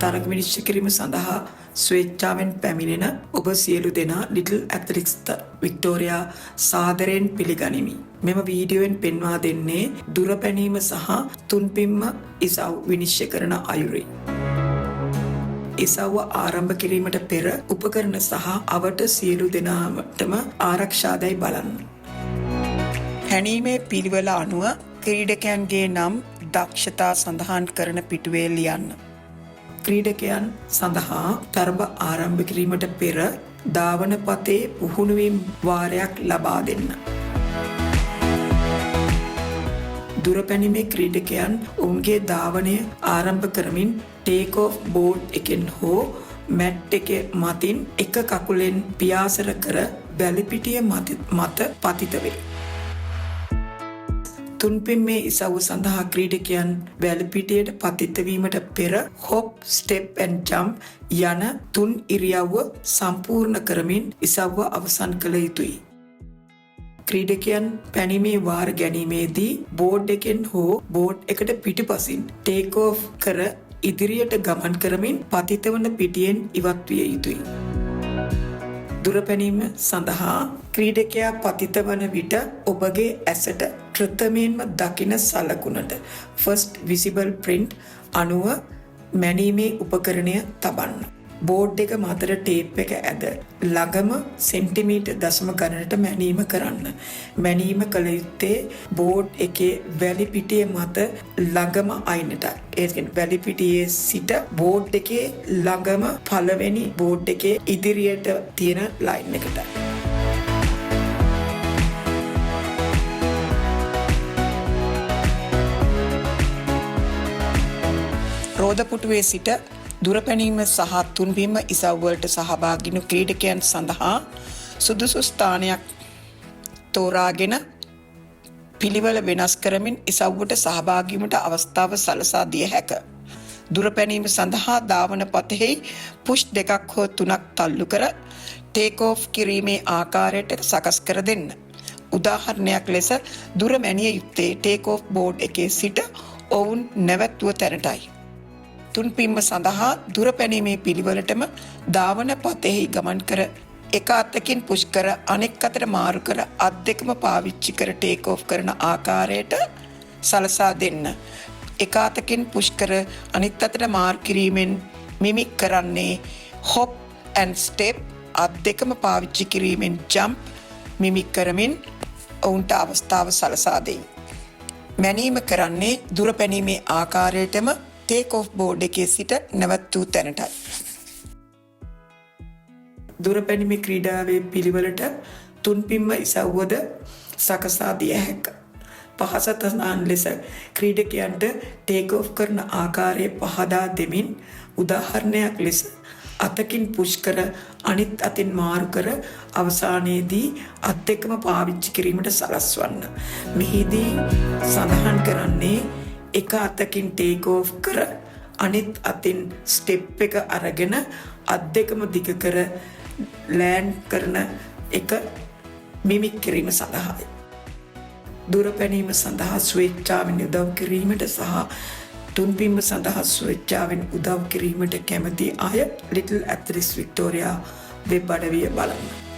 තරග විනිශ්චය කිරීම සඳහා ස්වේච්ඡාවෙන් පැමිණෙන ඔබ සියලු දෙනා ලිටල් ඇත්ලටික්ස් වික්ටෝරියා සාදරයෙන් පිළිගනිමි. මෙම වීඩියෝවෙන් පෙන්වා දෙන්නේ දුරපැනීම සහ තුන්පින්ම ඉසව් විනිශ්චය කරන අයුරුයි. ඉසව්ව ආරම්භ කිරීමට පෙර උපකරණ සහ අවට සියලු දෙනාටම ආරක්ෂාදයි බලන්න. හැනීමේ පිළිවෙල අනුව ක්‍රීඩකයන්ගේ නම් දක්ෂතා සඳහන් කරන පිටුවේ ලියන්න. ක්‍රීඩකයන් සඳහා තරග ආරම්භ කිරීමට පෙර ධාවන පතේ පුහුණුවීම් වාරයක් ලබා දෙන්න. දුරපැනීමේ ක්‍රීඩකයන් ඔවුන්ගේ ධාවනය ආරම්භ කරමින් ටේක් ඔෆ් බෝඩ් එකෙන් හෝ මැට් එක මතින් එක කකුලෙන් පියාසර කර වැලිපිටිය මත පතිත වේ. තුන්පින්මේ ඉසව්ව සඳහා ක්‍රීඩකයන් වැලිපිටියට පතිත වීමට පෙර හොප්, ස්ටෙප් ඇන්ඩ් ජම්ප් යන තුන් ඉරියව්ව සම්පූර්ණ කරමින් ඉසව්ව අවසන් කළ යුතුයි. ක්‍රීඩකයන් පැනීමේ වාර ගැනීමේදී බෝඩ් එකෙන් හෝ බෝඩ් එකට පිටුපසින් ටේක් ඔෆ් කර ඉදිරියට ගමන් කරමින් පතිත වන පිටියෙන් ඉවත් විය යුතුයි. දුරපැනීම සඳහා ක්‍රීඩකයා පතිත වන විට ඔබගේ ඇසට ප්‍රථමයෙන්ම දකින සලකුණට ෆස්ට් විසිබල් ප්‍රින්ට් අනුව මැනීමේ උපකරණය තබන්න. බෝඩ් එක මතට ටේප් එක ඇද ළඟම සෙන්ටිමීටර් දශම ගණනට මැනීම කරන්න. මැනීම කළ යුත්තේ බෝඩ් එකේ වැලිපිටිය මත ළඟම අයිනට. ඒ කියන්නේ වැලිපිටියේ සිට බෝඩ් එකේ ළඟම පළවෙනි බෝඩ් එකේ ඉදිරියට තියෙන ලයින් එකට. රෝදපුටුවේ සිට දුරපැනීම සහ තුන්පින්ම ඉසව්වලට සහභාගී වූ ක්‍රීඩකයන් සඳහා සුදුසු ස්ථානයක් තෝරාගෙන පිළිවෙල වෙනස් කරමින් ඉසව්වට සහභාගී වීමට අවස්ථාව සලසා දිය හැක. දුරපැනීම සඳහා ධාවන පතෙහි පුෂ් දෙකක් හෝ තුනක් තල්ලු කර ටේක් ඔෆ් කිරීමේ ආකාරයට සකස් කර දෙන්න. උදාහරණයක් ලෙස දුර මැනිය යුත්තේ ටේක් ඔෆ් බෝඩ් එකේ සිට ඔවුන් නැවැත්වුව තැනටයි. තුන්පින්ම සඳහා දුරපැනීමේ පිළිවෙලටම ධාවන පතෙහි ගමන් කර එක අතකින් පුෂ් කර අනෙක් අතට මාරු කර අත් දෙකම පාවිච්චි කර ටේක් ඔෆ් කරන ආකාරයට සලසා දෙන්න. එක අතකින් පුෂ් කර අනිත් අතට මාරු කිරීමෙන් මිමික් කරන්නේ හොප් ඇන්ඩ් ස්ටෙප්, අත් දෙකම පාවිච්චි කිරීමෙන් ජම්ප් මිමික් කරමින් ඔවුන්ට අවස්ථාව සලසා දෙයි. මැනීම කරන්නේ දුරපැනීමේ ආකාරයටම ටේක් ඔෆ් බෝඩ් එකේ සිට නැවැත් වූ තැනටයි. දුරපැනීමේ ක්‍රීඩාවේ පිළිවෙලට තුන්පින්ම ඉසව්වද සකසා දිය හැක. පහස තහනම් ලෙස ක්‍රීඩකයන්ට ටේක් ඔෆ් කරන ආකාරය පහදා දෙමින් උදාහරණයක් ලෙස අතකින් පුෂ් කර අනිත් අතින් මාරු කර අවසානයේදී අත් දෙකම පාවිච්චි කිරීමට සලස්වන්න. මෙහිදී සඳහන් කරන්නේ එක අතකින් ටේක් ඔෆ් කර අනිත් අතින් ස්ටෙප් එක අරගෙන අත් දෙකම දිග කර ලෑන්ඩ් කරන එක මිමික් කිරීම සඳහායි. දුරපැනීම සඳහා ස්වේච්ඡාවෙන් උදව් කිරීමට සහ තුන්පින්ම සඳහා ස්වේච්ඡාවෙන් උදව් කිරීමට කැමති අය ලිටල් ඇත්ලටික්ස් වික්ටෝරියා වෙබ් අඩවිය බලන්න.